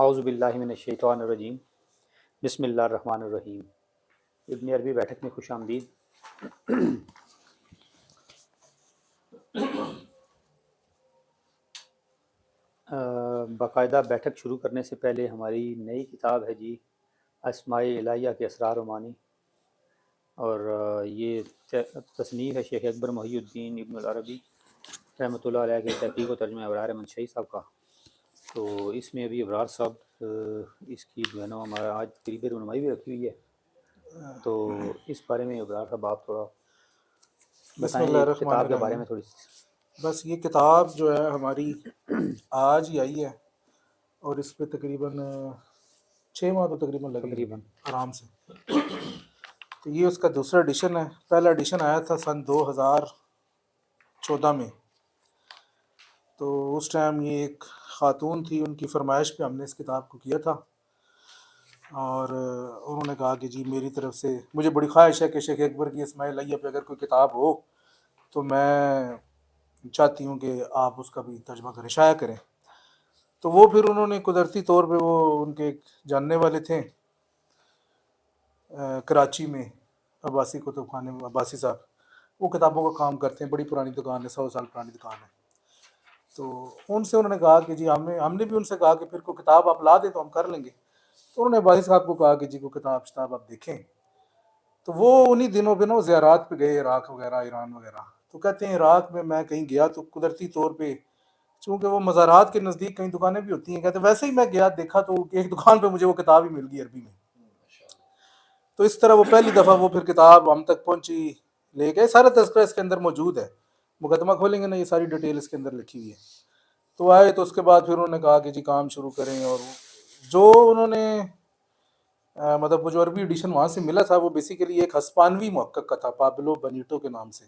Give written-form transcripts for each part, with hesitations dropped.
اعوذ باللہ من الشیطان الرجیم بسم اللہ الرحمن الرحیم۔ ابن عربی بیٹھک میں خوش آمدید۔ باقاعدہ بیٹھک شروع کرنے سے پہلے ہماری نئی کتاب ہے جی اسماء الہیہ کے اسرار و معانی، اور یہ تصنیف ہے شیخ اکبر محی الدین ابن العربی رحمۃ اللہ علیہ کے تحقیق و ترجمہ ابرار منشئی صاحب کا۔ تو اس میں ابھی ابرار صاحب اس کی جو ہے نا ہمارا آج تقریبی رونمائی بھی رکھی ہوئی ہے، تو اس بارے میں ابرار صاحب آپ تھوڑا بسم بتائیں اللہ یہ الرحمن کتاب کے بارے الرحیم۔ میں تھوڑی سی۔ بس یہ کتاب جو ہے ہماری آج ہی آئی ہے، اور اس پہ تقریباً 6 ماہ تو تقریباً لگے تقریباً آرام سے۔ تو یہ اس کا دوسرا ایڈیشن ہے۔ پہلا ایڈیشن آیا تھا سن 2014 میں، تو اس ٹائم یہ ایک خاتون تھی، ان کی فرمائش پہ ہم نے اس کتاب کو کیا تھا، اور انہوں نے کہا کہ جی میری طرف سے مجھے بڑی خواہش ہے کہ شیخ اکبر کی اسماء الہیہ پہ اگر کوئی کتاب ہو تو میں چاہتی ہوں کہ آپ اس کا بھی ترجمہ کریں، شائع کریں۔ تو وہ پھر انہوں نے قدرتی طور پہ، وہ ان کے ایک جاننے والے تھے کراچی میں، عباسی کتب خانے میں، عباسی صاحب، وہ کتابوں کا کام کرتے ہیں، بڑی پرانی دکان ہے، 100 سال پرانی دکان ہے۔ تو ان سے انہوں نے کہا کہ جی ہم نے بھی ان سے کہا کہ پھر کوئی کتاب آپ لا دیں تو ہم کر لیں گے۔ تو انہوں نے عباسی صاحب کو کہا کہ جی کوئی کتاب شتاب آپ دیکھیں۔ تو وہ انہی دنوں پہ نا زیارات پہ گئے، عراق وغیرہ، ایران وغیرہ۔ تو کہتے ہیں عراق میں کہیں گیا تو قدرتی طور پہ، چونکہ وہ مزارات کے نزدیک کئی دکانیں بھی ہوتی ہیں، کہتے ہیں ویسے ہی میں گیا دیکھا تو ایک دکان پہ مجھے وہ کتاب ہی مل گئی عربی میں۔ تو اس طرح وہ پہلی دفعہ وہ پھر کتاب ہم تک پہنچی، لے گئے۔ سارا تذکرہ اس کے اندر موجود ہے، مقدمہ کھولیں گے نا یہ ساری ڈیٹیل اس کے اندر لکھی ہوئی ہے۔ تو آئے تو اس کے بعد پھر انہوں نے کہا کہ جی کام شروع کریں، اور جو انہوں نے مطلب وہ جو عربی ایڈیشن وہاں سے ملا تھا، وہ بیسیکلی ایک ہسپانوی محقق کا تھا، پابلو بنیٹو کے نام سے۔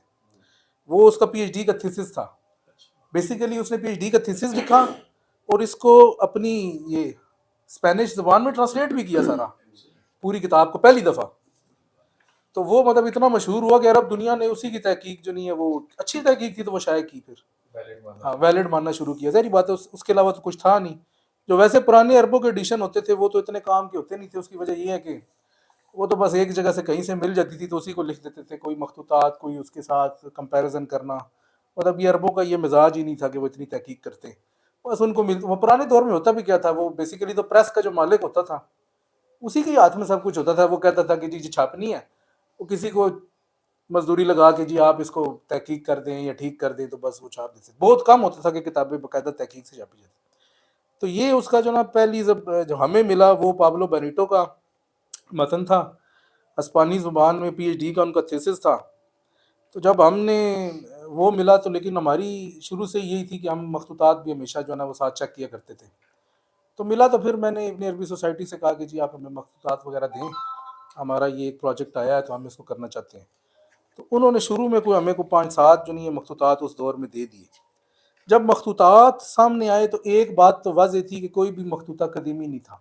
وہ اس کا پی ایچ ڈی کا تھیسس تھا۔ بیسیکلی اس نے پی ایچ ڈی کا تھیسس لکھا، اور اس کو اپنی یہ اسپینش زبان میں ٹرانسلیٹ بھی کیا سارا، پوری کتاب کو پہلی دفعہ۔ تو وہ مطلب اتنا مشہور ہوا کہ عرب دنیا نے اسی کی تحقیق جو نہیں ہے، وہ اچھی تحقیق تھی تو وہ شائع کی، پھر ویلڈ ماننا شروع کیا۔ ظاہری بات ہے اس کے علاوہ تو کچھ تھا نہیں۔ جو ویسے پرانے عربوں کے ایڈیشن ہوتے تھے وہ تو اتنے کام کے ہوتے نہیں تھے۔ اس کی وجہ یہ ہے کہ وہ تو بس ایک جگہ سے کہیں سے مل جاتی تھی تو اسی کو لکھ دیتے تھے، کوئی مخطوطات، کوئی اس کے ساتھ کمپیریزن کرنا۔ مطلب یہ عربوں کا یہ مزاج ہی نہیں تھا کہ وہ اتنی تحقیق کرتے۔ بس ان کو وہ پرانے دور میں ہوتا بھی کیا تھا، وہ بیسیکلی تو پریس کا جو مالک ہوتا تھا اسی کے ہاتھ میں سب کچھ ہوتا تھا۔ وہ کہتا تھا کہ جی چھاپنی ہے، وہ کسی کو مزدوری لگا کے جی آپ اس کو تحقیق کر دیں یا ٹھیک کر دیں تو بس وہ چھاپ دیتے۔ بہت کم ہوتا تھا کہ کتابیں باقاعدہ تحقیق سے چھاپی جاتی۔ تو یہ اس کا جو نا پہلی جو ہمیں ملا وہ پابلو بنیٹو کا متن تھا، ہسپانی زبان میں پی ایچ ڈی کا ان کا تھیسس تھا۔ تو جب ہم نے وہ ملا تو، لیکن ہماری شروع سے یہی تھی کہ ہم مخطوطات بھی ہمیشہ جو ہے نا وہ ساتھ چیک کیا کرتے تھے۔ تو ملا تو پھر میں نے ابن عربی سوسائٹی سے کہا کہ جی آپ ہمیں مخطوطات وغیرہ دیں، ہمارا یہ ایک پروجیکٹ آیا ہے تو ہم اس کو کرنا چاہتے ہیں۔ تو انہوں نے شروع میں ہمیں 5-7 جو نہیں ہے مخطوطات اس دور میں دے دیے۔ جب مخطوطات سامنے آئے تو ایک بات تو واضح تھی کہ کوئی بھی مخطوطہ قدیمی نہیں تھا،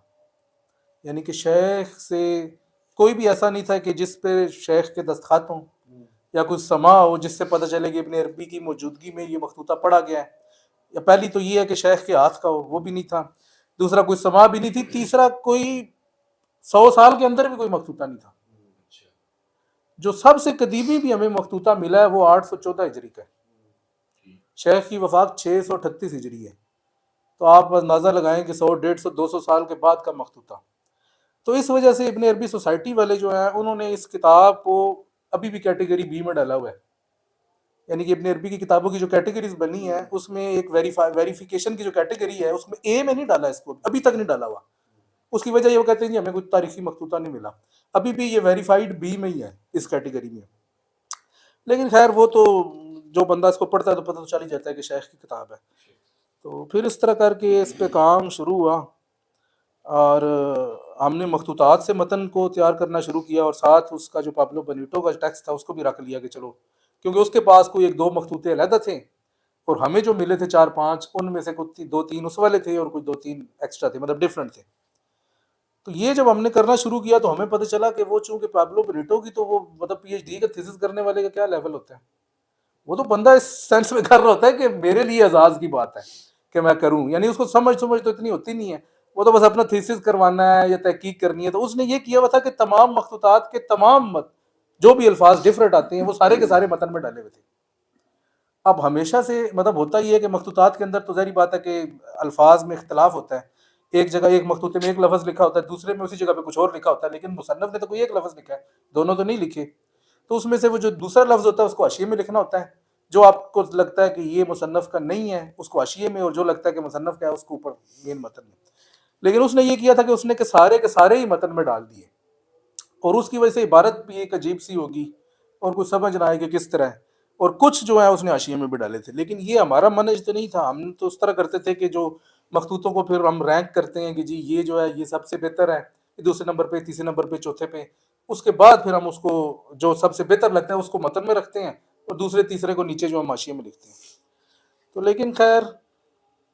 یعنی کہ شیخ سے کوئی بھی ایسا نہیں تھا کہ جس پہ شیخ کے دستخط ہوں یا کچھ سما ہو جس سے پتہ چلے کہ ابن عربی کی موجودگی میں یہ مخطوطہ پڑھا گیا ہے۔ یا پہلی تو یہ ہے کہ شیخ کے ہاتھ کا ہو، وہ بھی نہیں تھا۔ دوسرا کوئی سما بھی نہیں تھی۔ تیسرا کوئی 100 سال کے اندر بھی کوئی مخطوطہ نہیں تھا۔ جو سب سے قدیمی بھی ہمیں مخطوطہ ملا ہے وہ 814 ہجری کا ہے۔ شیخ کی وفات 638 ہجری ہے۔ تو آپ اندازہ لگائیں کہ 100، 150، 200 سال کے بعد کا مخطوطہ۔ تو اس وجہ سے ابن عربی سوسائٹی والے جو ہیں انہوں نے اس کتاب کو ابھی بھی کیٹیگری بی میں ڈالا ہوا ہے، یعنی کہ ابن عربی کی کتابوں کی جو کیٹیگریز بنی ہیں اس میں ایک ویریفیکیشن کی جو کیٹیگری ہے اس میں اے میں نہیں ڈالا، اس کو ابھی تک نہیں ڈالا ہوا۔ اس کی وجہ یہ وہ کہتے ہیں کہ ہمیں کوئی تاریخی مخطوطہ نہیں ملا، ابھی بھی یہ ویریفائڈ بی میں ہی ہے اس کیٹیگری میں۔ لیکن خیر وہ تو جو بندہ اس کو پڑھتا ہے تو پتہ تو چل ہی جاتا ہے کہ شیخ کی کتاب ہے۔ تو پھر اس طرح کر کے اس پہ کام شروع ہوا، اور ہم نے مخطوطات سے متن کو تیار کرنا شروع کیا، اور ساتھ اس کا جو پابلو بنیٹو کا ٹیکسٹ تھا اس کو بھی رکھ لیا کہ چلو، کیونکہ اس کے پاس کوئی 1-2 مخطوطے علیحدہ تھے اور ہمیں جو ملے تھے 4-5، ان میں سے کوئی 2-3 اس والے تھے اور کوئی 2-3 ایکسٹرا تھے، مطلب ڈیفرنٹ تھے۔ تو یہ جب ہم نے کرنا شروع کیا تو ہمیں پتہ چلا کہ وہ چونکہ پابلو بنیٹو کی تو وہ مطلب پی ایچ ڈی کا تھیسس کرنے والے کا کیا لیول ہوتا ہے، وہ تو بندہ اس سینس میں کر رہا ہوتا ہے کہ میرے لیے اعزاز کی بات ہے کہ میں کروں، یعنی اس کو سمجھ تو اتنی ہوتی نہیں ہے، وہ تو بس اپنا تھیسس کروانا ہے یا تحقیق کرنی ہے. تو اس نے یہ کیا ہوا تھا کہ تمام مخطوطات کے تمام جو بھی الفاظ ڈفرینٹ آتے ہیں وہ سارے کے سارے متن میں ڈالے ہوئے تھے. اب ہمیشہ سے مطلب ہوتا یہ ہے کہ مخطوطات کے اندر تو ظاہری بات ہے کہ الفاظ میں اختلاف ہوتا ہے. ایک جگہ ایک مخطوطے میں ایک لفظ لکھا ہوتا ہے, دوسرے میں اسی جگہ پہ کچھ اور لکھا ہوتا ہے, لیکن مصنف نے تو کوئی ایک لفظ لکھا ہے, دونوں تو نہیں لکھے. تو اس میں سے وہ جو دوسرا لفظ ہوتا ہے اس کو حاشیے میں لکھنا ہوتا ہے, جو آپ کو لگتا ہے کہ یہ مصنف کا نہیں ہے اس کو حاشیے میں, اور جو لگتا ہے کہ مصنف کا ہے اس کو اوپر مین متن میں. لیکن اس نے یہ کیا تھا کہ اس نے کہ سارے کے سارے ہی متن میں ڈال دیے, اور اس کی وجہ سے عبارت بھی ایک عجیب سی ہوگی اور کچھ سمجھ نہ آئے کہ کس طرح ہے, اور کچھ جو ہے اس نے حاشیے میں بھی ڈالے تھے. لیکن یہ ہمارا منہج تو نہیں تھا. ہم تو اس طرح کرتے تھے کہ جو مخطوطوں کو پھر ہم رینک کرتے ہیں کہ جی یہ جو ہے یہ سب سے بہتر ہے, دوسرے نمبر پہ, تیسرے نمبر پہ, چوتھے پہ. اس کے بعد پھر ہم اس کو جو سب سے بہتر لگتا ہے اس کو متن میں رکھتے ہیں, اور دوسرے تیسرے کو نیچے جو ہم حاشیے میں لکھتے ہیں. تو لیکن خیر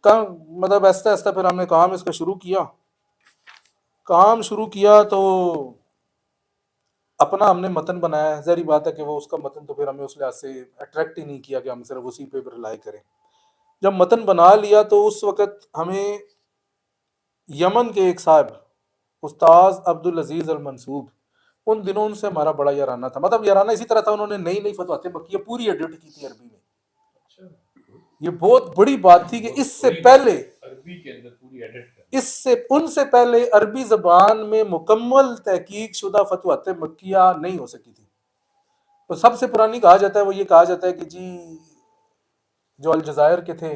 مطلب ایسا ایسا پھر ہم نے کام اس کا شروع کیا تو اپنا ہم نے متن بنایا ہے. ظاہری بات ہے کہ وہ اس کا متن تو پھر ہمیں اس لحاظ سے اٹریکٹ ہی نہیں کیا کہ ہم صرف اسی پہ رلائی کریں. جب متن بنا لیا تو اس وقت ہمیں یمن کے ایک صاحب استاذ عبدالعزیز المنصوب, ان دنوں ان سے ہمارا بڑا یارانہ تھا. مطلب یارانہ اسی طرح تھا, انہوں نے نئی فتوحات مکیہ پوری ایڈٹ کی تھی عربی میں. یہ بہت بڑی بات تھی کہ اس سے پہلے ان سے پہلے عربی زبان میں مکمل تحقیق شدہ فتوحات مکیہ نہیں ہو سکی تھی. تو سب سے پرانی کہا جاتا ہے وہ یہ کہا جاتا ہے کہ جی جو الجزائر کے تھے,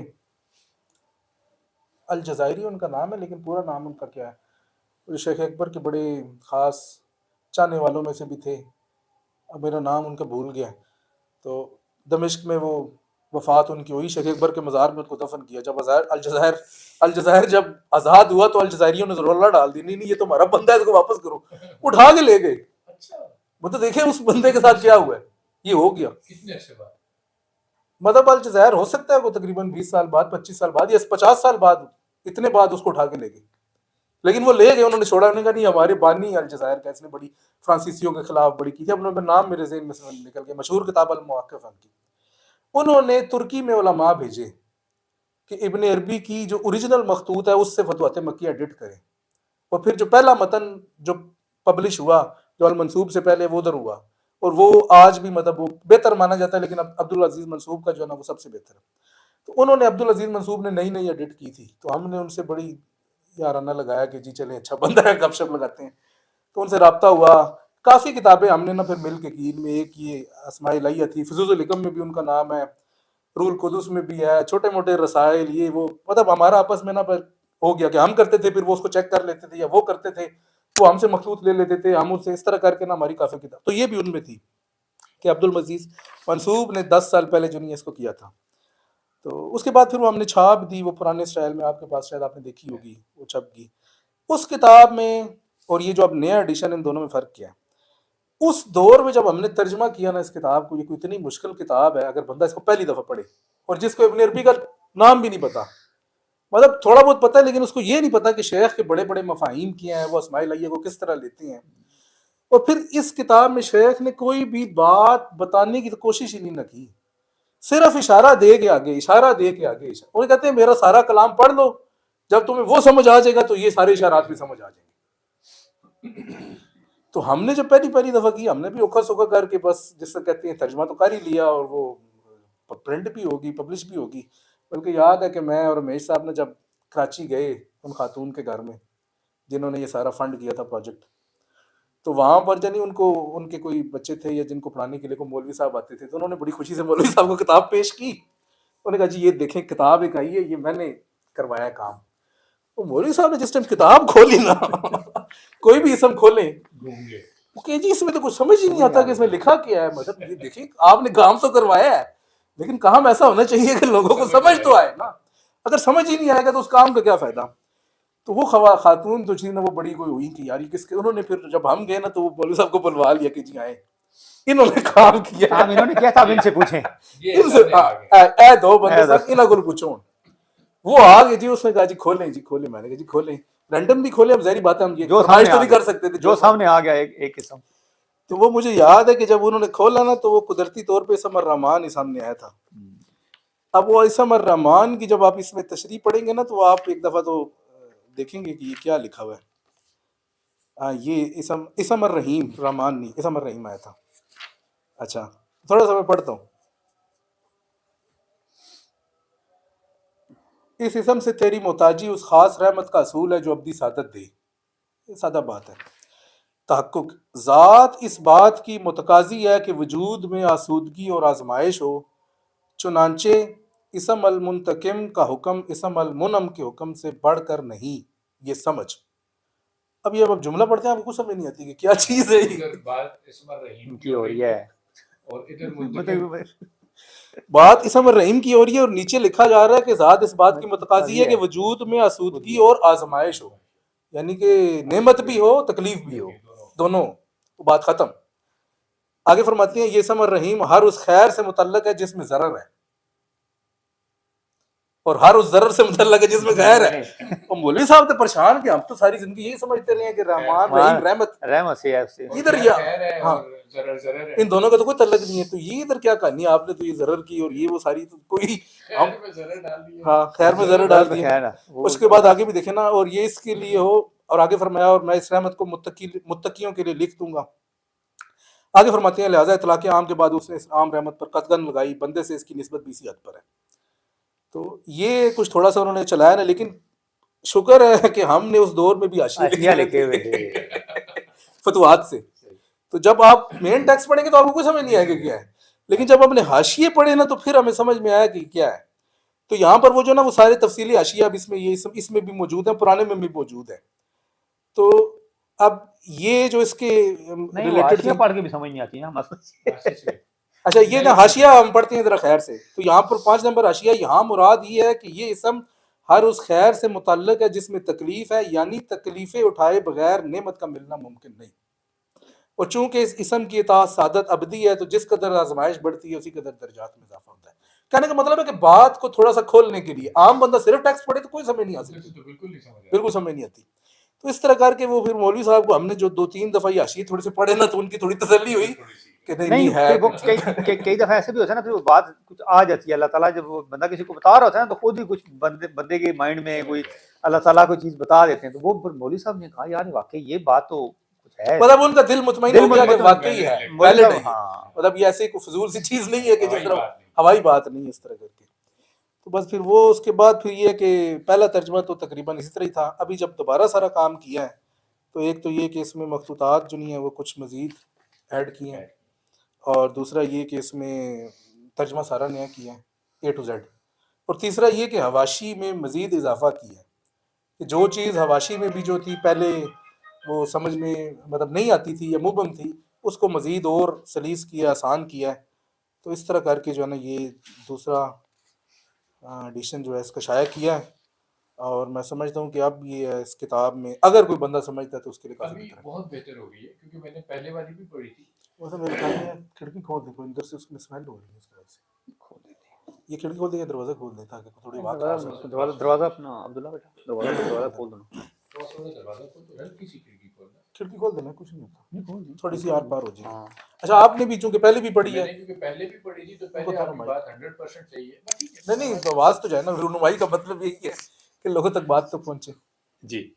الجزائری ان کا نام ہے لیکن پورا نام ان کا کیا ہے, شیخ اکبر کے بڑے خاص چاہنے والوں میں سے بھی تھے, اب میرا نام ان کا بھول گیا. تو دمشق میں وہ وفات ان کی ہوئی, شیخ اکبر کے مزار میں ان کو دفن کیا. جب الجزائر جب آزاد ہوا تو الجزائریوں نے ضرور ڈال دی, نہیں یہ تو ہمارا بندہ ہے, اس کو واپس کرو. اٹھا کے لے گئے. مطلب دیکھیں اس بندے کے ساتھ کیا ہوا ہے, یہ ہو گیا. کتنے عرصے بعد مطلب الجزائر ہو سکتا ہے وہ تقریباً 20 سال بعد, 25 سال بعد یا 50 سال بعد, اتنے بعد اس کو اٹھا کے لے گئے. لیکن وہ لے گئے, انہوں نے چھوڑا, انہوں نے کہا نہیں ہمارے بانی الجزائر کا, اس نے بڑی فرانسیسیوں کے خلاف بڑی کی تھی. اب نام میرے ذہن میں سے نکل گیا, مشہور کتاب المواقف کی. انہوں نے ترکی میں علماء بھیجے کہ ابن عربی کی جو اوریجنل مخطوط ہے اس سے فتوحات مکیہ ایڈٹ کریں. اور پھر جو پہلا متن جو پبلش ہوا جو المنصوب سے پہلے وہ ادھر ہوا, اور وہ آج بھی مطلب وہ بہتر مانا جاتا ہے, لیکن عبدالعزیز منصوب کا جو ہے نا وہ سب سے بہتر ہے. تو انہوں نے عبدالعزیز منصوب نے نئی ایڈٹ کی تھی, تو ہم نے ان سے بڑی یارانہ لگایا کہ جی چلیں اچھا بندہ ہے, گپ شپ لگاتے ہیں. تو ان سے رابطہ ہوا, کافی کتابیں ہم نے نا پھر مل کے کی. ان میں ایک یہ اسماء الہیہ تھی, فضوز الحکم میں بھی ان کا نام ہے, روح القدس میں بھی ہے, چھوٹے موٹے رسائل یہ وہ. مطلب ہمارا آپس میں نا پھر ہو گیا کہ ہم کرتے تھے, پھر وہ اس کو چیک کر لیتے تھے, یا وہ کرتے تھے وہ ہم سے مخطوط لے لیتے تھے, ہم ان سے اس طرح کر کے نا ہماری کافی کتاب. تو یہ بھی ان میں تھی کہ عبدالعزیز منصوب نے 10 سال پہلے جو نہیں اس کو کیا تھا. تو اس کے بعد پھر وہ ہم نے چھاپ دی, وہ پرانے اسٹائل میں, آپ کے پاس شاید آپ نے دیکھی ہوگی, وہ چھپ گئی اس کتاب میں. اور یہ جو اب نیا ایڈیشن, ان دونوں میں فرق کیا ہے. اس دور میں جب ہم نے ترجمہ کیا نا اس کتاب کو, یہ کوئی اتنی مشکل کتاب ہے اگر بندہ اس کو پہلی دفعہ پڑھے, اور جس کو ابن عربی کا نام بھی نہیں پتا, مطلب تھوڑا بہت پتا ہے لیکن اس کو یہ نہیں پتا کہ شیخ کے بڑے بڑے مفاہیم کیا ہیں, وہ اسماء الہیہ کو کس طرح لیتے ہیں. اور پھر اس کتاب میں شیخ نے کوئی بھی بات بتانے کی تو کوشش ہی نہیں کی, صرف اشارہ دے کے آگے. وہ کہتے ہیں میرا سارا کلام پڑھ لو, جب تمہیں وہ سمجھ آ جائے گا تو یہ سارے اشارات بھی سمجھ آ جائیں گے. تو ہم نے جب پہلی دفعہ کی, ہم نے بھی اوکھا سوکھا کر کے بس جس سے کہتے ہیں ترجمہ تو کر ہی لیا, اور وہ پرنٹ بھی ہوگی, پبلش بھی ہوگی. بلکہ یاد ہے کہ میں اور رمیش صاحب نے جب کراچی گئے ان خاتون کے گھر میں جنہوں نے یہ سارا فنڈ کیا تھا پروجیکٹ, تو وہاں پر جنی ان کو ان کے کوئی بچے تھے یا جن کو پڑھانے کے لیے کوئی مولوی صاحب آتے تھے, تو انہوں نے بڑی خوشی سے مولوی صاحب کو کتاب پیش کی. انہوں نے کہا جی یہ دیکھیں کتاب ایک آئی ہے, یہ میں نے کروایا کام. تو مولوی صاحب نے جس ٹائم کتاب کھولی نا, کوئی بھی اسم کھولیں کہ جی اس میں تو کچھ سمجھ ہی نہیں آتا کہ اس میں لکھا کیا ہے. مطلب یہ دیکھیں آپ نے کام تو کروایا ہے, لیکن کام ایسا ہونا چاہیے کہ لوگوں کو سمجھ تو آئے نا. اگر سمجھ ہی نہیں آئے گا تو اس کام کا کیا فائدہ. تو وہ خاتون تو نا وہ بڑی کوئی ہوئی کہ یار کس کے, انہوں نے پھر جب ہم گئے نا تو وہ مولوی صاحب کو بلوا لیا کہ جی آئے, انہوں نے کام کیا, انہوں نے کیا تھا, اب ان سے پوچھیں, ان سے اے دو بندے سر انہوں کو پوچھو. وہ آ گئے جی, اس نے کہا جی کھولیں, جی کھولیں. میں نے کہا جی کھولیں, رینڈم بھی کھولیں, اب ظاہری بات ہے ہم یہ فرمائش تو نہیں کر سکتے تھے, جو سامنے آ گیا ایک قسم. تو وہ مجھے یاد ہے کہ جب انہوں نے کھولا نا تو وہ قدرتی طور پہ اسم الرحمان ہی سامنے آیا تھا. اب وہ اسم الرحمان کی جب آپ اس میں تشریح پڑھیں گے نا تو آپ ایک دفعہ تو دیکھیں گے کہ یہ کیا لکھا ہوا ہے. یہ اسم الرحیم، رحمان نہیں، اسم الرحیم آیا تھا. اچھا تھوڑا سا میں پڑھتا ہوں. اس اسم سے تیری محتاجی اس خاص رحمت کا اصول ہے جو ابدی سعادت دے. یہ سادہ بات ہے. تحقق، ذات اس بات کی متقاضی ہے کہ وجود میں آسودگی اور آزمائش ہو، چنانچہ اسم المنتقم کا حکم اسم المنعم کے حکم سے بڑھ کر نہیں. یہ سمجھ. اب یہ اب جملہ پڑھتے ہیں آپ کو کچھ سمجھ نہیں آتی کہ کیا چیز ہے یہ. ادھر بات اسم الرحیم کی ہو رہی ہے اور ادھر منتقم. بات اسم الرحیم کی ہو رہی ہے اور نیچے لکھا جا رہا ہے کہ ذات اس بات کی متقاضی ہے کہ وجود میں آسودگی اور آزمائش ہو، یعنی کہ نعمت بھی ہو تکلیف بھی ہو، دونوں. بات ختم. آگے فرماتے ہیں یہ اسم الرحیم ہر اس خیر سے متعلق ہے جس میں ضرر ہے، اور ہر اس ضرر سے متعلق ہے جس میں خیر ہے. اور مولوی صاحب تو پریشان کہ ہم تو ساری زندگی یہی سمجھتے رہے ہیں کہ رحمان رحیم رحمت سے ہے اس سے. ادھر ہاں ان دونوں کا تو کوئی تعلق نہیں ہے. تو یہ ادھر کیا کہانی آپ نے تو یہ ضرر کی اور یہ وہ ساری تو کوئی خیر میں ضرر ڈال دیا. ہاں خیر میں ضرر ڈال دیا. اس کے بعد آگے بھی دیکھیں نا، اور یہ اس کے لیے ہو، اور آگے فرمایا اور میں اس رحمت کو متقیوں کے لیے لکھ دوں گا. آگے فرماتے ہیں لہٰذا اطلاق عام کے بعد اس نے اس عام رحمت پر قطعاً لگائی، بندے سے اس کی نسبت بھی اسی حد پر ہے. تو یہ کچھ تھوڑا سا انہوں نے چلایا نا، لیکن شکر ہے کہ ہم نے اس دور میں بھی حاشیے لکھے ہوئے تھے فتوحات سے. تو جب آپ مین ٹیکسٹ پڑھیں گے تو آپ کو کوئی سمجھ نہیں آئے گا کیا ہے، لیکن جب ہم نے حاشیے پڑھے نا تو پھر ہمیں سمجھ میں آیا کہ کیا ہے. تو یہاں پر وہ جو نا وہ سارے تفصیلی حاشیے اب اس میں بھی موجود ہیں، پرانے میں بھی موجود ہیں. تو اب یہ جو اس کے ریلیٹڈ پڑھ کے بھی سمجھ نہیں آتی نا مسئلہ. اچھا یہ نا حاشیہ ہم پڑھتے ہیں ذرا خیر سے. تو یہاں پر 5 نمبر حاشیہ، یہاں مراد یہ ہے کہ یہ اسم ہر اس خیر سے متعلق ہے جس میں تکلیف ہے، یعنی تکلیفیں اٹھائے بغیر نعمت کا ملنا ممکن نہیں. اور چونکہ اس اسم کی اطاعت سعادت ابدی ہے تو جس قدر آزمائش بڑھتی ہے اسی قدر درجات میں اضافہ ہوتا ہے. کہنے کا مطلب ہے کہ بات کو تھوڑا سا کھولنے کے لیے عام بندہ صرف ٹیکسٹ پڑھے تو کوئی سمجھ نہیں آ سکتی، بالکل سمجھ نہیں آتی. تو اس طرح کر کے وہ پھر مولوی صاحب کو ہم نے جو 2-3 دفعہ یہ حاشیے تھوڑے سے پڑھے نا تو ان کی تھوڑی تسلی ہوئی کہ نہیں ہے. کئی دفعہ ایسے بھی ہوتا ہے نا، پھر وہ بات کچھ آ جاتی ہے. اللہ تعالیٰ جب وہ بندہ کسی کو بتا رہا ہوتا ہے نا تو خود ہی کچھ بندے کے مائنڈ میں کوئی اللہ تعالیٰ کوئی چیز بتا دیتے ہیں. تو وہ مولوی صاحب نے کہا یار واقعی یہ بات تو کچھ ہے، مطلب ان کا دل مطمئن ہو گیا کہ واقعی ہے، مطلب یہ ایسی کوئی فضول سی چیز نہیں ہے کہ جس طرح ہوائی بات نہیں اس طرح کر کے. تو بس پھر وہ اس کے بعد پھر یہ کہ پہلا ترجمہ تو تقریباً اسی طرح ہی تھا. ابھی جب دوبارہ سارا کام کیا ہے تو ایک تو یہ کہ اس میں مخطوطات جو نہیں ہیں وہ کچھ مزید ایڈ کیے ہیں، اور دوسرا یہ کہ اس میں ترجمہ سارا نیا کیا ہے A to Z، اور تیسرا یہ کہ حواشی میں مزید اضافہ کیا ہے کہ جو چیز حواشی میں بھی جو تھی پہلے وہ سمجھ میں مطلب نہیں آتی تھی یا مبہم تھی، اس کو مزید اور سلیس کیا، آسان کیا ہے. تو اس طرح کر کے جو ہے نا یہ دوسرا ایڈیشن جو ہے اس کا شائع کیا ہے. اور میں سمجھتا ہوں کہ اب یہ اس کتاب میں اگر کوئی بندہ سمجھتا ہے تو اس کے لیے کافی بہتر ہے. بہت بہتر ہو گئی ہے کیونکہ میں نے پہلے والی بھی پڑھی تھی. ویسے میرے خیال میں کھڑکی کھول دیں، کوئی اندر سے اس میں اسمیل ہو رہی ہے اس طرح سے. یہ کھڑکی کھول دیں یا دروازہ کھول دیں تاکہ تھوڑی بات دروازہ اپنا عبداللہ بیٹا دروازہ کھول دو. کھڑکی کھول دینا، کچھ نہیں ہوتا، تھوڑی سی آر پار ہو جائے گی. اچھا آپ نے بھی چونکہ پہلے بھی پڑھی ہے، پہلے بھی پڑھی تھی تو پہلے آپ کی بات 100% صحیح ہے. نہیں تو آواز تو جو ہے نا رونمائی کا مطلب یہی ہے کہ لوگوں تک بات تو پہنچے. جی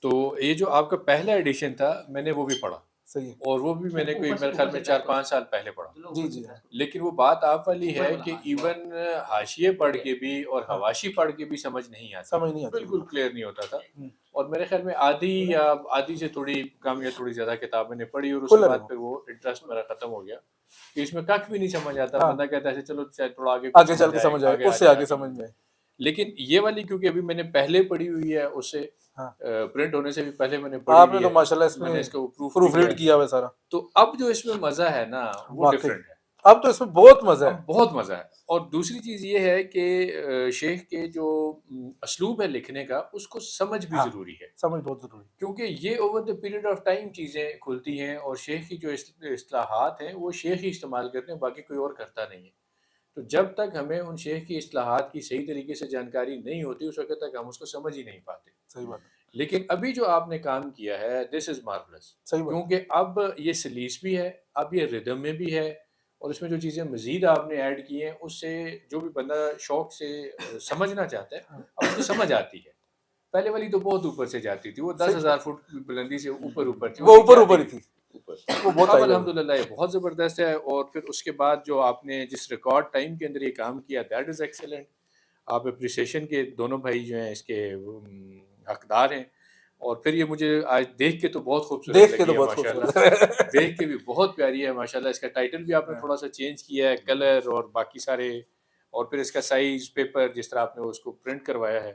تو یہ جو آپ کا پہلا ایڈیشن تھا میں نے وہ بھی پڑھا، صحیح ہے، اور وہ بھی میں نے کوئی میرے خیال میں 4-5 سال پہلے پڑھا. جی جی. لیکن وہ بات آپ والی ہے کہ ایون حاشیے پڑھ کے بھی اور حواشی پڑھ کے بھی سمجھ نہیں آتی، بالکل کلیئر نہیں ہوتا تھا. اور میرے خیال میں آدھی سے تھوڑی کم یا تھوڑی زیادہ کتاب میں نے پڑھی، اور اس کے بعد پھر وہ انٹرسٹ میرا ختم ہو گیا کہ اس میں کچھ بھی نہیں سمجھ آتا. بندہ کہتا ہے چلو تھوڑا آگے چل کے سمجھ آئے، اس سے آگے سمجھ میں. لیکن یہ والی کیونکہ ابھی میں نے پہلے پڑھی ہوئی ہے، اس سے پرنٹ ہونے سے بھی پہلے میں نے پڑھی، آپ نے تو ماشاءاللہ اس میں کو پروف ریڈ کیا ہوا سارا. تو اب جو اس میں مزہ ہے نا وہ ڈفرینٹ ہے. اب تو اس میں بہت مزہ ہے، بہت مزہ ہے. اور دوسری چیز یہ ہے کہ شیخ کے جو اسلوب ہے لکھنے کا اس کو سمجھ بھی ضروری ہے، سمجھ بہت ضروری، کیونکہ یہ over the period of time چیزیں کھلتی ہیں، اور شیخ کی جو اصطلاحات ہیں وہ شیخ ہی استعمال کرتے ہیں، باقی کوئی اور کرتا نہیں ہے. تو جب تک ہمیں ان شیخ کی اصطلاحات کی صحیح طریقے سے جانکاری نہیں ہوتی اس وقت تک ہم اس کو سمجھ ہی نہیں پاتے. صحیح بات. لیکن ابھی جو آپ نے کام کیا ہے دس از مارولس، کیونکہ اب یہ سلیس بھی ہے، اب یہ ردم میں بھی ہے، اور اس میں جو چیزیں مزید آپ نے ایڈ کی ہیں اس سے جو بھی بندہ شوق سے سمجھنا چاہتا ہے اب اس کو سمجھ آتی ہے. پہلے والی تو بہت اوپر سے جاتی تھی, وہ 10,000 فٹ کی بلندی سے اوپر تھی, وہ اوپر ہی تھی, وہ بہت اب الحمدللہ یہ بہت زبردست ہے. اور پھر اس کے بعد جو آپ نے جس ریکارڈ ٹائم کے اندر یہ کام کیا, دیٹ از ایکسیلنٹ. آپ اپریسیشن کے دونوں بھائی جو ہیں اس کے حقدار ہیں. اور پھر یہ مجھے آج دیکھ کے تو بہت خوبصورت لگی ہے ماشاءاللہ, دیکھ کے بھی بہت پیاری ہے ماشاءاللہ. اس کا ٹائٹل بھی آپ نے تھوڑا سا چینج کیا ہے, کلر اور باقی سارے, اور پھر اس کا سائز, پیپر جس طرح آپ نے اس کو پرنٹ کروایا ہے,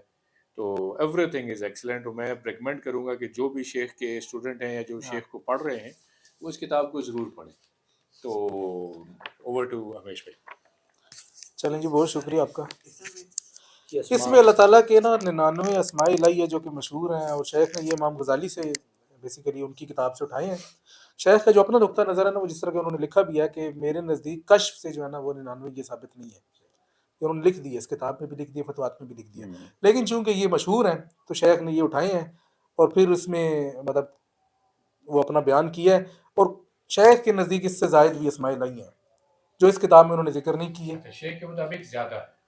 تو ایوری تھنگ از ایکسیلنٹ. اور میں ریکمینڈ کروں گا کہ جو بھی شیخ کے اسٹوڈنٹ ہیں یا جو شیخ کو پڑھ رہے ہیں وہ اس کتاب کو ضرور پڑھیں. تو اوور ٹو ہمیش بھائی. چلیں جی, بہت شکریہ آپ کا. اس میں اللہ تعالیٰ کے نا 99 اسماء الہیہ جو کہ مشہور ہیں, اور شیخ نے یہ امام غزالی سے بیسیکلی ان کی کتاب سے اٹھائے ہیں. شیخ کا جو اپنا نقطہ نظر ہے نا, وہ جس طرح کہ انہوں نے لکھا بھی ہے کہ میرے نزدیک کشف سے جو ہے نا وہ 99 یہ ثابت نہیں ہے. یہ انہوں نے لکھ دی ہے, اس کتاب میں بھی لکھ دی ہے, فتوات میں بھی لکھ دیا. لیکن چونکہ یہ مشہور ہیں تو شیخ نے یہ اٹھائے ہیں, اور پھر اس میں مطلب وہ اپنا بیان کیا ہے. اور شیخ کے نزدیک اس سے زائد بھی اسماء الہیہ ہیں جو اس کتاب میں انہوں نے ذکر نہیں کی ہے. شیخ کے مطابق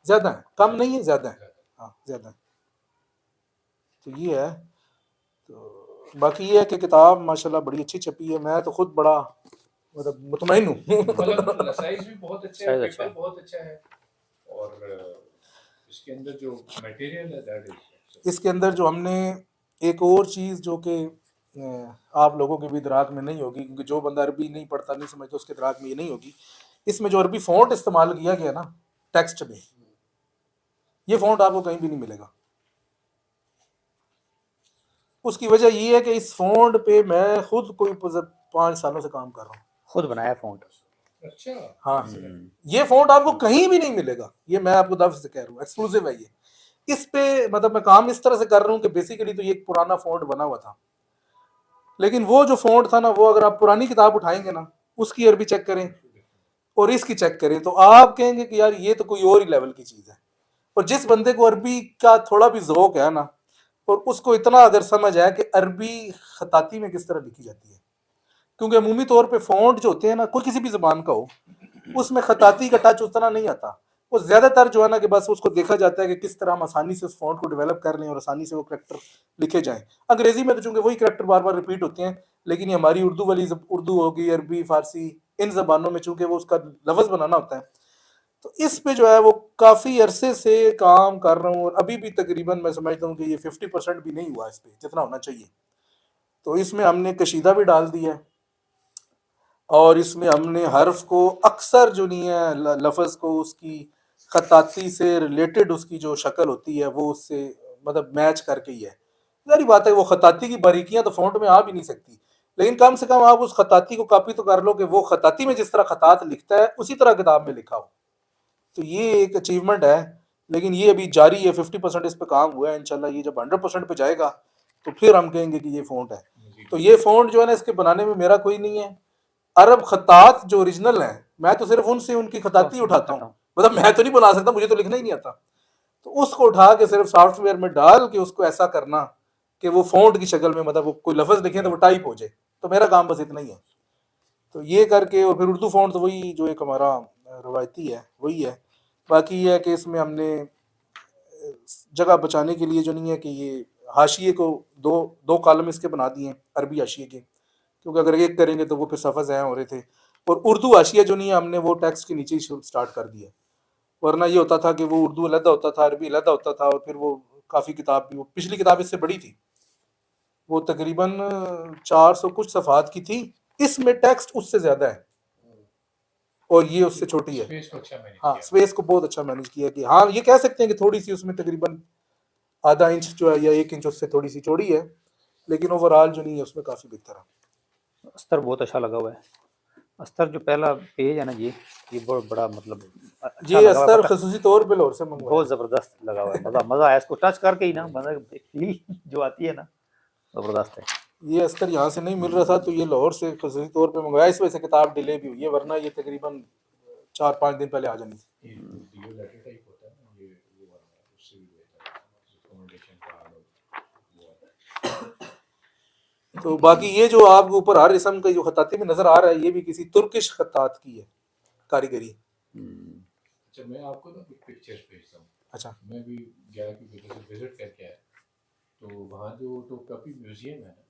زیادہ ہے, کم نہیں ہے, زیادہ ہے. ہاں زیادہ ہے. تو یہ ہے. تو باقی یہ ہے کہ کتاب ماشاءاللہ بڑی اچھی چھپی ہے. میں تو خود بڑا مطلب مطمئن ہوں. سائز بھی بہت اچھا ہے, پیپر بہت اچھا ہے, اور اس کے اندر جو میٹیریل ہے دیٹ از, اس کے اندر جو ہم نے ایک اور چیز جو کہ آپ لوگوں کے بھی ادراک میں نہیں ہوگی, کیونکہ جو بندہ عربی نہیں پڑھتا نہیں سمجھتا اس کے ادراک میں یہ نہیں ہوگی, اس میں جو عربی فونٹ استعمال کیا گیا نا ٹیکسٹ میں, یہ فونٹ آپ کو کہیں بھی نہیں ملے گا. اس کی وجہ یہ ہے کہ اس فونٹ پہ میں خود کوئی 5 سالوں سے کام کر رہا ہوں. خود بنایا فونٹ. اچھا, ہاں, یہ فونٹ آپ کو کہیں بھی نہیں ملے گا. یہ میں آپ کو دفعہ سے کہہ رہا ہوں, ایکسکلوسیو ہے یہ. اس پہ مطلب میں کام اس طرح سے کر رہا ہوں کہ بیسیکلی تو یہ ایک پرانا فونٹ بنا ہوا تھا, لیکن وہ جو فونٹ تھا نا, وہ اگر آپ پرانی کتاب اٹھائیں گے نا, اس کی عربی چیک کریں اور اس کی چیک کریں, تو آپ کہیں گے کہ یار یہ تو کوئی اور ہی لیول کی چیز ہے. اور جس بندے کو عربی کا تھوڑا بھی ذوق ہے نا, اور اس کو اتنا اگر سمجھ ہے کہ عربی خطاطی میں کس طرح لکھی جاتی ہے, کیونکہ عمومی طور پہ فونٹ جو ہوتے ہیں نا, کوئی کسی بھی زبان کا ہو, اس میں خطاطی کا ٹچ اتنا نہیں آتا. وہ زیادہ تر جو ہے نا کہ بس اس کو دیکھا جاتا ہے کہ کس طرح ہم آسانی سے اس فونٹ کو ڈیولپ کر لیں اور آسانی سے وہ کریکٹر لکھے جائیں. انگریزی میں تو چونکہ وہی کریکٹر بار بار ریپیٹ ہوتے ہیں, لیکن یہ ہماری اردو والی اردو ہوگی, عربی, فارسی, ان زبانوں میں چونکہ وہ اس کا لفظ بنانا ہوتا ہے, تو اس پہ جو ہے وہ کافی عرصے سے کام کر رہا ہوں, اور ابھی بھی تقریباً میں سمجھتا ہوں کہ یہ 50% بھی نہیں ہوا اس پہ جتنا ہونا چاہیے. تو اس میں ہم نے کشیدہ بھی ڈال دی ہے, اور اس میں ہم نے حرف کو اکثر جو نہیں ہے لفظ کو اس کی خطاطی سے ریلیٹڈ اس کی جو شکل ہوتی ہے وہ اس سے مطلب میچ کر کے ہی ہے. ظاہری بات ہے وہ خطاطی کی باریکیاں تو فونٹ میں آ بھی نہیں سکتی, لیکن کم سے کم آپ اس خطاطی کو کاپی تو کر لو کہ وہ خطاطی میں جس طرح خطاط لکھتا ہے اسی طرح کتاب میں لکھا ہو. تو یہ ایک اچیومنٹ ہے, لیکن یہ ابھی جاری ہے. 50% اس پہ کام ہوا ہے. انشاءاللہ یہ جب 100% پہ جائے گا تو پھر ہم کہیں گے کہ یہ فونٹ ہے. تو یہ فونٹ جو ہے نا, اس کے بنانے میں میرا کوئی نہیں ہے. عرب خطاط جو اوریجنل ہیں, میں تو صرف ان سے ان کی خطاطی اٹھاتا ہوں, مطلب میں تو نہیں بنا سکتا, مجھے تو لکھنا ہی نہیں آتا. تو اس کو اٹھا کے صرف سافٹ ویئر میں ڈال کے اس کو ایسا کرنا کہ وہ فونٹ کی شکل میں, مطلب وہ کوئی لفظ لکھیں تو وہ ٹائپ ہو جائے. تو میرا کام بس اتنا ہی ہے. تو یہ کر کے, اور پھر اردو فونٹ تو وہی جو ایک ہمارا روایتی ہے وہی ہے. باقی یہ ہے کہ اس میں ہم نے جگہ بچانے کے لیے جو نہیں ہے کہ یہ حاشیے کو دو کالم اس کے بنا دیے ہیں, عربی حاشیے کے, کیونکہ اگر ایک کریں گے تو وہ پھر صفحہ ضائع ہو رہے تھے. اور اردو حاشیہ جو نہیں ہے ہم نے وہ ٹیکسٹ کے نیچے ہی سٹارٹ کر دیا, ورنہ یہ ہوتا تھا کہ وہ اردو علیحدہ ہوتا تھا, عربی علیحدہ ہوتا تھا, اور پھر وہ کافی کتاب بھی, وہ پچھلی کتاب اس سے بڑی تھی, وہ تقریباً 400 کچھ صفحات کی تھی. اس میں ٹیکسٹ اس سے زیادہ ہے اور یہ اس سے چھوٹی ہے. ہاں, اسپیس کو بہت اچھا مینیج کیا کہ ہاں یہ کہہ سکتے ہیں کہ تھوڑی سی اس میں تقریباً آدھا انچ جو ہے یا 1 انچ اس سے تھوڑی سی چوڑی ہے, لیکن اوور آل جو نہیں ہے اس میں کافی بہتر ہے. استر بہت اچھا لگا ہوا ہے. استر جو پہلا پیج ہے نا جی, یہ بہت بڑا مطلب یہ استر خصوصی طور پہ لاہور سے منگوایا, بہت زبردست لگا ہوا ہے. مزہ آیا اس کو ٹچ کر کے ہی نا, مطلب فیل جو آتی ہے نا زبردست ہے. یہ استر یہاں سے نہیں مل رہا تھا تو یہ لاہور سے خصوصی طور پہ منگوایا, اس وجہ سے کتاب ڈیلے بھی ہوئی ہے, ورنہ یہ تقریباً 4-5 دن پہلے آ جانی تھی. تو باقی یہ جو آپ کو اوپر ہر اسم کا جو خطاطی میں نظر آ رہا ہے, یہ بھی کسی ترکش خطاط کی ہے کاریگری. اچھا, میں آپ کو نا کچھ پکچرز بھیجتا ہوں. اچھا, میں بھی گیا کی وجہ سے وزٹ کر کے آیا, تو وہاں جو ٹوپ کاپی میوزیم ہے نا،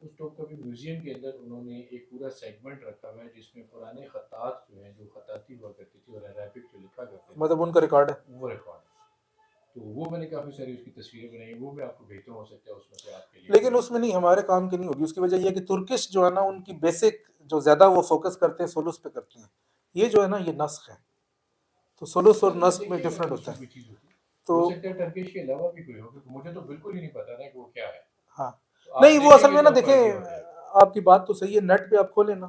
اس ٹوپ کاپی میوزیم کے اندر انہوں نے ایک پورا سیگمنٹ رکھا ہوا ہے جس میں پرانے خطاط جو ہیں، جو خطاطی ہوا کرتی تھی اور عربک جو لکھا کرتے تھے، مطلب ان کا ریکارڈ ہے، وہ ریکارڈ ہے. تو وہ میں نے کافی ساری اس کی تصویریں بنائی، وہ میں آپ کو بھیجتا ہوں، ہو سکتا ہے اس میں سے آپ کے لیے. لیکن اس میں نہیں، ہمارے کام کی نہیں ہوگی. اس کی وجہ یہ ہے کہ ترکش جو ہے نا ان کی بیسک جو زیادہ وہ فوکس کرتے ہیں سولوس پہ کرتے ہیں. یہ جو ہے نا یہ نسخ ہے، تو سولوس اور نسخ میں ڈفرینٹ ہوتا ہے. تو ہو سکتا ہے ٹرکش کے علاوہ بھی کوئی ہو، کیونکہ مجھے تو بالکل ہی نہیں پتا تھا کہ وہ کیا ہے. ہاں نہیں وہ اصل میں نا دیکھیں، آپ کی بات تو صحیح ہے، نیٹ پہ آپ کھولیں نا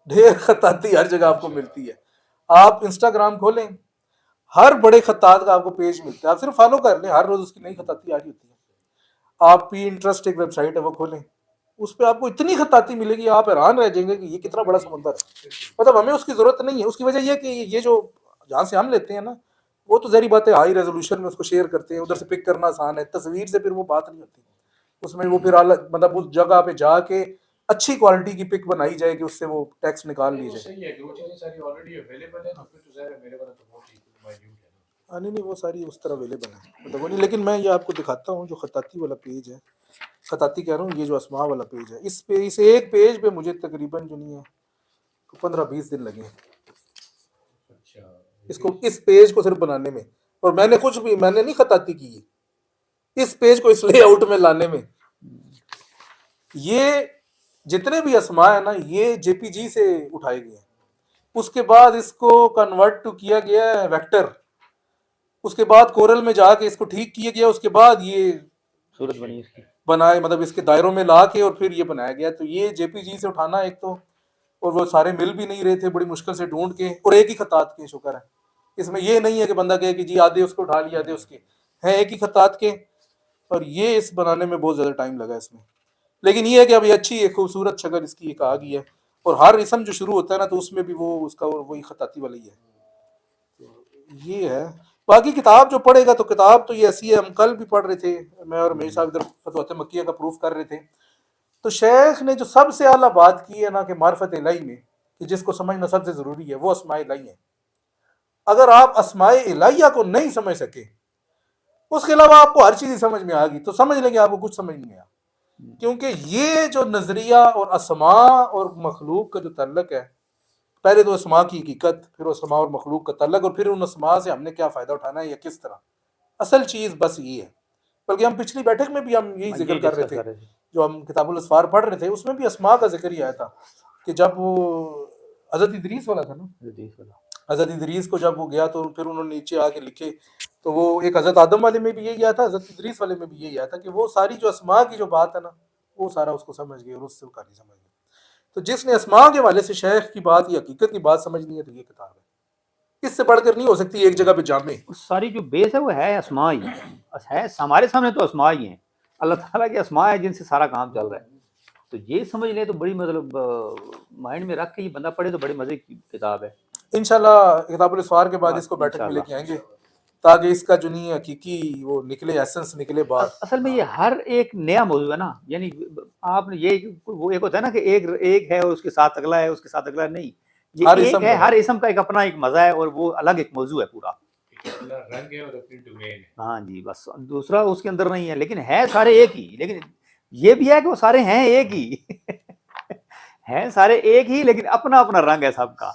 ڈھیر خطاطی ہر جگہ آپ کو ملتی ہے. آپ انسٹاگرام کھولیں، ہر بڑے خطاط کا آپ کو پیج ملتا ہے، آپ صرف فالو کر لیں، ہر روز اس کی نئی خطاطی آ رہی ہوتی ہے. آپ پی انٹرسٹ ایک ویب سائٹ ہے وہ کھولیں، اس پہ آپ کو اتنی خطاطی ملے گی آپ حیران رہ جائیں گے کہ یہ کتنا بڑا سمندر ہے. مطلب ہمیں اس کی ضرورت نہیں ہے. اس کی وجہ یہ کہ یہ جو جہاں سے ہم لیتے ہیں نا وہ تو ظاہری بات ہے ہائی ریزولوشن میں اس کو شیئر کرتے ہیں، ادھر سے پک کرنا آسان ہے. تصویر سے پھر وہ بات نہیں ہوتی، اس میں وہ پھر مطلب اس جگہ پہ جا کے اچھی کوالٹی کی پک بنائی جائے کہ اس سے وہ ٹیکسٹ نکال لی جائے. صحیح ہے کہ وہ چیزیں ساری آلریڈی اویلیبل ہیں، تو پھر تو ظاہر ہے میرے والا تو بہت ہی مائنیوٹ ہے. نہیں وہ ساری اس طرح اویلیبل ہیں مطلب وہ نہیں. لیکن میں یہ آپ کو دکھاتا ہوں جو خطاطی والا پیج ہے، خطاطی کہہ رہا ہوں، یہ جو اسماء والا پیج ہے، اس پہ اس ایک پیج پہ مجھے تقریباً جو نہیں ہے 15-20 دن لگے ہیں اس کو، اس پیج کو صرف بنانے میں. اور میں نے کچھ بھی میں نے نہیں خطاطی کی ہے اس پیج کو اس لے آؤٹ میں لانے میں. یہ جتنے بھی اسماء ہیں نا یہ جے پی جی سے اٹھائے گئے ہیں. اس کے بعد اس کو کنورٹ ٹو کیا گیا ہے ویکٹر، اس کے بعد کورل میں جا کے اس کو ٹھیک کیا گیا، اس کے بعد یہ صورت بنی اس کی بنائے مطلب اس کے دائروں میں لا کے اور پھر یہ بنایا گیا. تو یہ جے پی جی سے اٹھانا ایک تو، اور وہ سارے مل بھی نہیں رہے تھے، بڑی مشکل سے ڈھونڈ کے، اور ایک ہی خطاط کے شکر ہے. اس میں یہ نہیں ہے کہ بندہ کہے کہ جی آدھے اس کو اٹھا لیا آدھے اس کے ہیں، ایک ہی خطاط کے. اور یہ اس بنانے میں بہت زیادہ ٹائم لگا اس میں. لیکن یہ ہے کہ اب یہ اچھی ایک خوبصورت شکل اس کی ایک آ گئی ہے. اور ہر اسم جو شروع ہوتا ہے نا تو اس میں بھی وہ اس کا وہی خطاطی والی ہے. یہ ہے. باقی کتاب جو پڑھے گا تو کتاب تو یہ ایسی ہے، ہم کل بھی پڑھ رہے تھے، میں اور میری صاحب ادھر فتوحات مکیہ کا پروف کر رہے تھے. تو شیخ نے جو سب سے اعلیٰ بات کی ہے نا کہ معرفت الہی میں کہ جس کو سمجھنا سب سے ضروری ہے وہ اسماء الہی ہیں. اگر آپ اسماء الہیہ کو نہیں سمجھ سکے، اس کے علاوہ آپ کو ہر چیز سمجھ میں آ گئی تو سمجھ لیں گے آپ کو کچھ سمجھ نہیں آیا. کیونکہ یہ جو نظریہ اور اسماء اور مخلوق کا جو تعلق ہے، پہلے تو اسماء کی حقیقت، پھر اسماء اور مخلوق کا تعلق، اور پھر ان اسماء سے ہم نے کیا فائدہ اٹھانا ہے یا کس طرح. اصل چیز بس یہ ہے. بلکہ ہم پچھلی بیٹھک میں بھی ہم یہی ذکر کر رہے تھے، جو ہم کتاب الاسفار پڑھ رہے تھے، اس میں بھی اسماء کا ذکر ہی آیا تھا کہ جب وہ حضرت ادریس والا تھا نا، حضرت ادریس کو جب وہ گیا تو پھر انہوں نے نیچے آ کے لکھے، تو وہ ایک حضرت آدم والے میں بھی یہی آیا تھا، حضرت ادریس والے میں بھی یہی آیا تھا کہ وہ ساری جو اسماء کی جو بات ہے نا وہ سارا اس کو سمجھ گئے اور اس سے وہ کہانی سمجھ گئے. تو جس نے اسماء کے والے سے شیخ کی بات یا حقیقت کی بات سمجھنی ہے تو یہ کتاب ہے. اس سے بڑھ کر نہیں ہو سکتی ایک جگہ پہ جامع. ساری جو بیس ہے وہ ہے اسماء ہی ہے. ہمارے سامنے تو اسماء ہی ہیں، اللہ تعالیٰ کی اسماء ہے جن سے سارا کام چل رہا ہے. تو یہ سمجھ لیں تو بڑی مطلب مائنڈ میں رکھ کے یہ بندہ پڑھے تو بڑے مزے کی کتاب ہے. انشاءاللہ کتاب الاسفار کے بعد اس کو بیٹھک میں لے کے آئیں گے تاکہ اس کا جو نہیں حقیقی وہ نکلے، ایسنس نکلے بات. اصل میں یہ ہر ایک نیا موضوع ہے نا، یعنی آپ نے یہ وہ ایک ہوتا ہے نا کہ ایک ہے اور اس کے ساتھ اگلا ہے، اس کے ساتھ اگلا نہیں. یہ ایک ہے، ہر اسم کا ایک اپنا ایک مزہ ہے اور وہ الگ ایک موضوع ہے پورا. رنگ ہے اور اپنی ڈومین ہے. ہاں جی، بس دوسرا اس کے اندر نہیں ہے، لیکن ہے سارے ایک ہی. لیکن یہ بھی ہے کہ وہ سارے ہیں ایک ہی ہیں سارے ایک ہی، لیکن اپنا اپنا رنگ ہے سب کا.